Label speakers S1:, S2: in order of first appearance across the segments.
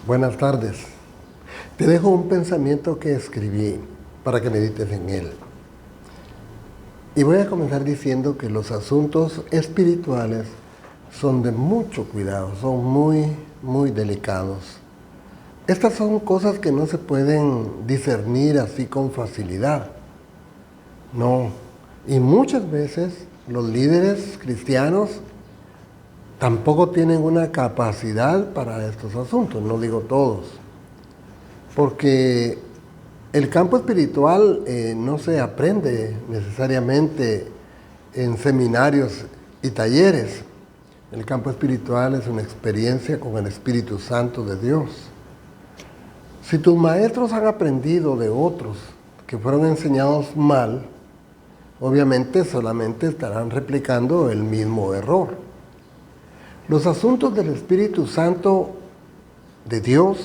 S1: Buenas tardes. Te dejo un pensamiento que escribí para que medites en él. Y voy a comenzar diciendo que los asuntos espirituales son de mucho cuidado, son muy delicados. Estas son cosas que no se pueden discernir así con facilidad. No. Y muchas veces los líderes cristianos tampoco tienen una capacidad para estos asuntos, no digo todos. Porque el campo espiritual no se aprende necesariamente en seminarios y talleres. El campo espiritual es una experiencia con el Espíritu Santo de Dios. Si tus maestros han aprendido de otros que fueron enseñados mal, obviamente solamente estarán replicando el mismo error. Los asuntos del Espíritu Santo de Dios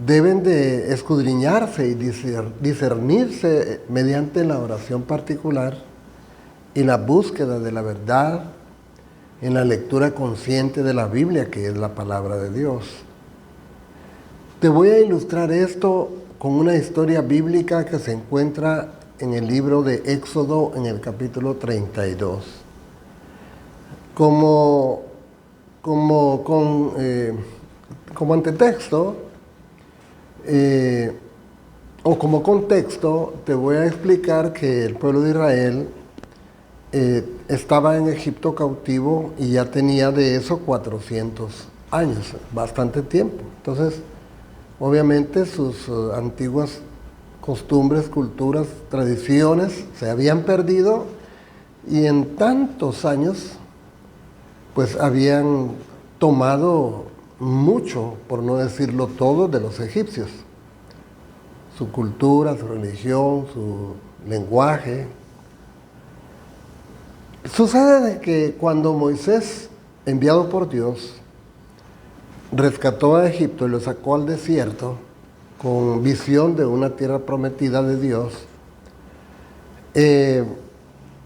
S1: deben de escudriñarse y discernirse mediante la oración particular y la búsqueda de la verdad en la lectura consciente de la Biblia, que es la palabra de Dios. Te voy a ilustrar esto con una historia bíblica que se encuentra en el libro de Éxodo en el capítulo 32. Como antetexto, o como contexto, te voy a explicar que el pueblo de Israel estaba en Egipto cautivo y ya tenía de eso 400 años, bastante tiempo. Entonces, obviamente sus antiguas costumbres, culturas, tradiciones se habían perdido y en tantos años pues habían tomado mucho, por no decirlo todo, de los egipcios. Su cultura, su religión, su lenguaje. Sucede de que cuando Moisés, enviado por Dios, rescató a Egipto y lo sacó al desierto con visión de una tierra prometida de Dios,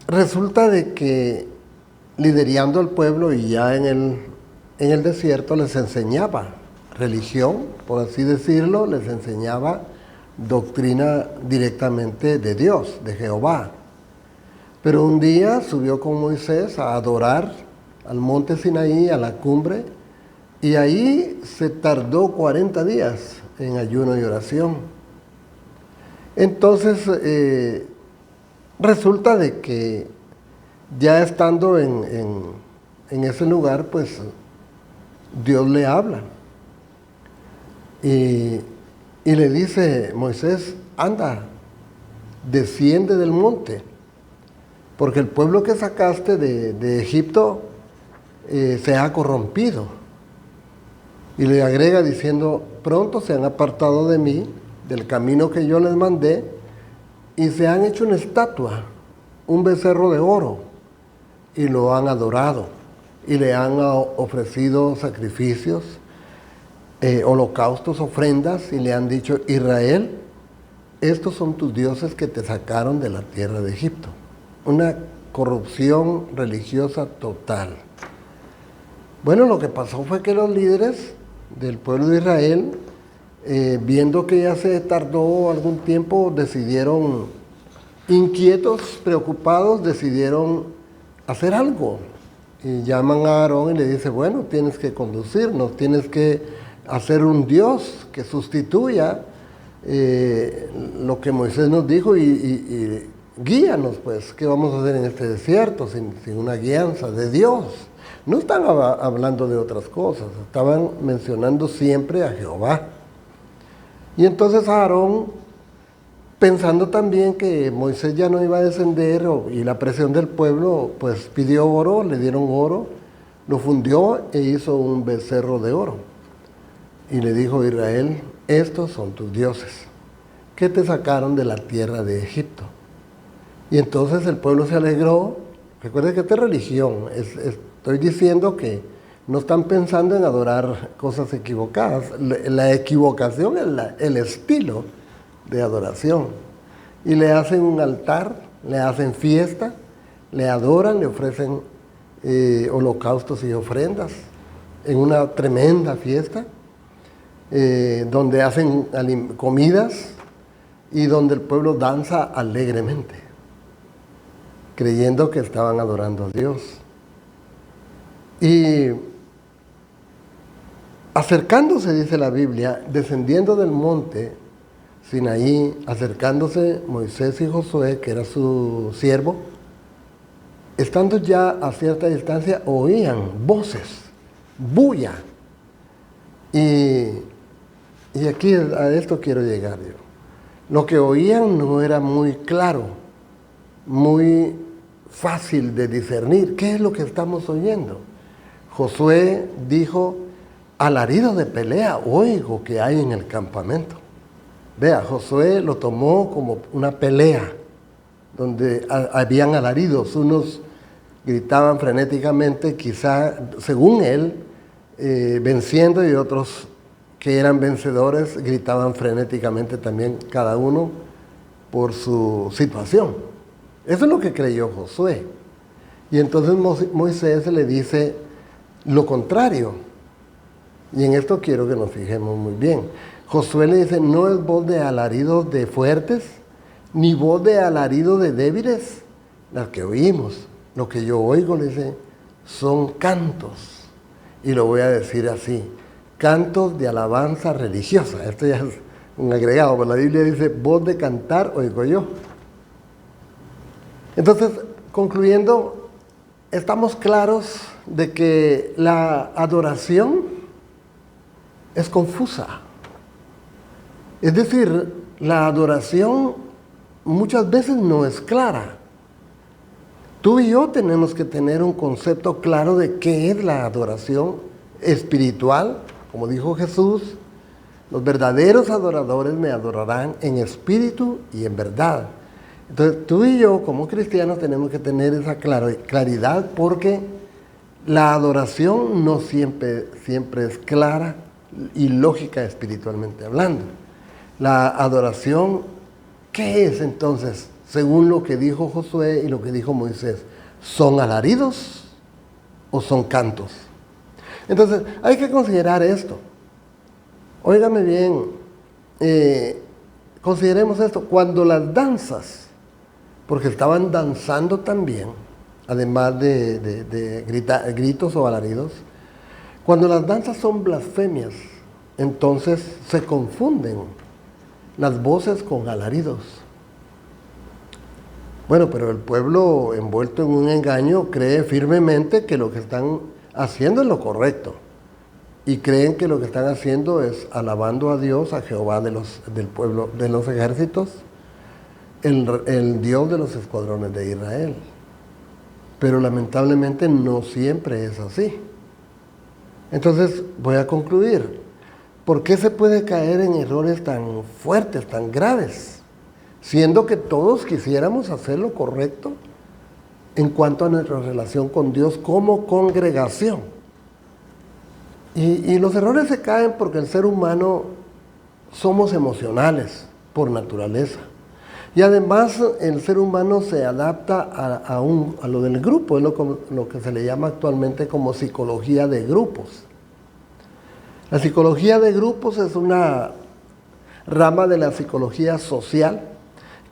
S1: resulta de que liderando al pueblo y ya en el desierto les enseñaba religión, por así decirlo, les enseñaba doctrina directamente de Dios, de Jehová. Pero un día subió con Moisés a adorar al monte Sinaí, a la cumbre, y ahí se tardó 40 días en ayuno y oración. Entonces, resulta de que ya estando en ese lugar, pues Dios le habla. Y le dice, Moisés, anda, desciende del monte, porque el pueblo que sacaste de Egipto se ha corrompido. Y le agrega diciendo, pronto se han apartado de mí, del camino que yo les mandé, y se han hecho una estatua, un becerro de oro, y lo han adorado, y le han ofrecido sacrificios, holocaustos, ofrendas, y le han dicho, Israel, estos son tus dioses que te sacaron de la tierra de Egipto. Una corrupción religiosa total. Bueno, lo que pasó fue que los líderes del pueblo de Israel, viendo que ya se tardó algún tiempo, decidieron, inquietos, preocupados, decidieron hacer algo. Y llaman a Aarón y le dice, bueno, tienes que conducirnos, tienes que hacer un Dios que sustituya lo que Moisés nos dijo y guíanos, pues, ¿qué vamos a hacer en este desierto sin una guianza de Dios? No están hablando de otras cosas, estaban mencionando siempre a Jehová. Y entonces Aarón, pensando también que Moisés ya no iba a descender y la presión del pueblo, pues pidió oro, le dieron oro, lo fundió e hizo un becerro de oro. Y le dijo a Israel, estos son tus dioses, que te sacaron de la tierra de Egipto. Y entonces el pueblo se alegró. Recuerden que esta es religión, estoy diciendo que no están pensando en adorar cosas equivocadas. La equivocación es el estilo de adoración. Y le hacen un altar, le hacen fiesta, le adoran, le ofrecen holocaustos y ofrendas en una tremenda fiesta. donde hacen comidas y donde el pueblo danza alegremente, creyendo que estaban adorando a Dios. Y acercándose, dice la Biblia, descendiendo del monte Sinaí, acercándose Moisés y Josué, que era su siervo, estando ya a cierta distancia, oían voces, bulla. Y aquí a esto quiero llegar yo. Lo que oían no era muy claro, muy fácil de discernir. ¿Qué es lo que estamos oyendo? Josué dijo, alarido de pelea oigo que hay en el campamento. Vea, Josué lo tomó como una pelea, donde habían alaridos, unos gritaban frenéticamente, quizá, según él, venciendo, y otros que eran vencedores gritaban frenéticamente también, cada uno por su situación. Eso es lo que creyó Josué. Y entonces Moisés le dice lo contrario. Y en esto quiero que nos fijemos muy bien. Josué le dice, no es voz de alaridos de fuertes, ni voz de alaridos de débiles, las que oímos. Lo que yo oigo, le dice, son cantos. Y lo voy a decir así, cantos de alabanza religiosa. Esto ya es un agregado, pero la Biblia dice, voz de cantar oigo yo. Entonces, concluyendo, estamos claros de que la adoración es confusa. Es decir, la adoración muchas veces no es clara. Tú y yo tenemos que tener un concepto claro de qué es la adoración espiritual. Como dijo Jesús, los verdaderos adoradores me adorarán en espíritu y en verdad. Entonces tú y yo como cristianos tenemos que tener esa claridad, porque la adoración no siempre es clara y lógica espiritualmente hablando. La adoración, ¿qué es entonces? Según lo que dijo Josué y lo que dijo Moisés, ¿son alaridos o son cantos? Entonces, hay que considerar esto. Óigame bien, consideremos esto. Cuando las danzas, porque estaban danzando también, además de gritos o alaridos, cuando las danzas son blasfemias, entonces se confunden las voces con alaridos. Bueno, pero el pueblo envuelto en un engaño cree firmemente que lo que están haciendo es lo correcto. Y creen que lo que están haciendo es alabando a Dios, a Jehová del pueblo, de los ejércitos, el Dios de los escuadrones de Israel. Pero lamentablemente no siempre es así. Entonces voy a concluir. ¿Por qué se puede caer en errores tan fuertes, tan graves? Siendo que todos quisiéramos hacer lo correcto en cuanto a nuestra relación con Dios como congregación. Y los errores se caen porque el ser humano somos emocionales por naturaleza. Y además el ser humano se adapta a lo del grupo, es lo que se le llama actualmente como psicología de grupos. La psicología de grupos es una rama de la psicología social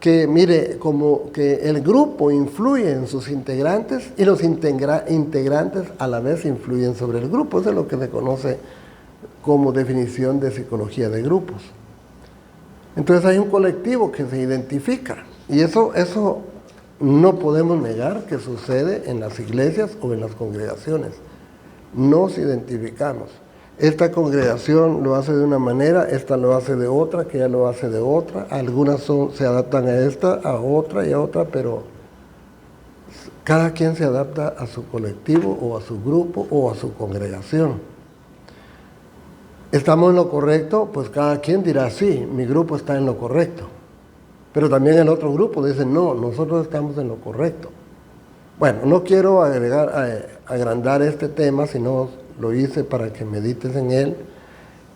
S1: que, mire, como que el grupo influye en sus integrantes y los integrantes a la vez influyen sobre el grupo. Eso es lo que se conoce como definición de psicología de grupos. Entonces hay un colectivo que se identifica, y eso no podemos negar que sucede en las iglesias o en las congregaciones. Nos identificamos. Esta congregación lo hace de una manera, esta lo hace de otra, aquella lo hace de otra. Algunas se adaptan a esta, a otra y a otra, pero cada quien se adapta a su colectivo o a su grupo o a su congregación. ¿Estamos en lo correcto? Pues cada quien dirá, sí, mi grupo está en lo correcto. Pero también el otro grupo dice, no, nosotros estamos en lo correcto. Bueno, no quiero agrandar este tema, sino lo hice para que medites en él.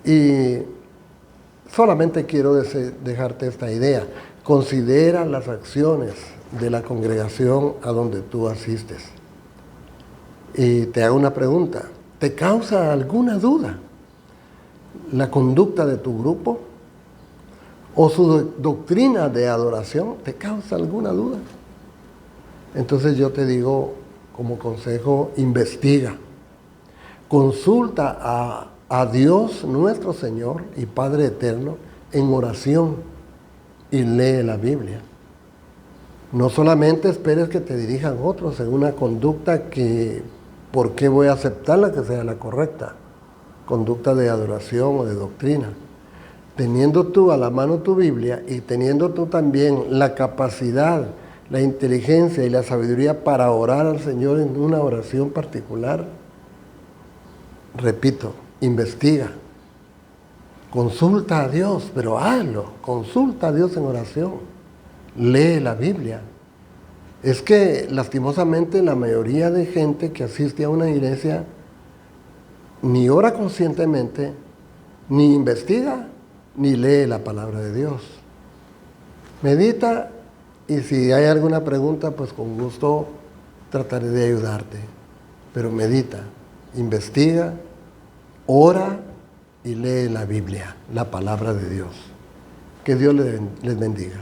S1: Y solamente quiero dejarte esta idea. Considera las acciones de la congregación a donde tú asistes. Y te hago una pregunta. ¿Te causa alguna duda la conducta de tu grupo o su doctrina de adoración te causa alguna duda. Entonces yo te digo como consejo, investiga, consulta a Dios nuestro Señor y Padre eterno en oración y lee la Biblia. No solamente esperes que te dirijan otros en una conducta que, ¿por qué voy a aceptarla que sea la correcta? Conducta de adoración o de doctrina. Teniendo tú a la mano tu Biblia y teniendo tú también la capacidad, la inteligencia y la sabiduría para orar al Señor en una oración particular, repito, investiga, consulta a Dios, pero hazlo, consulta a Dios en oración, lee la Biblia. Es que lastimosamente la mayoría de gente que asiste a una iglesia ni ora conscientemente, ni investiga, ni lee la palabra de Dios. Medita y si hay alguna pregunta, pues con gusto trataré de ayudarte. Pero medita, investiga, ora y lee la Biblia, la palabra de Dios. Que Dios les bendiga.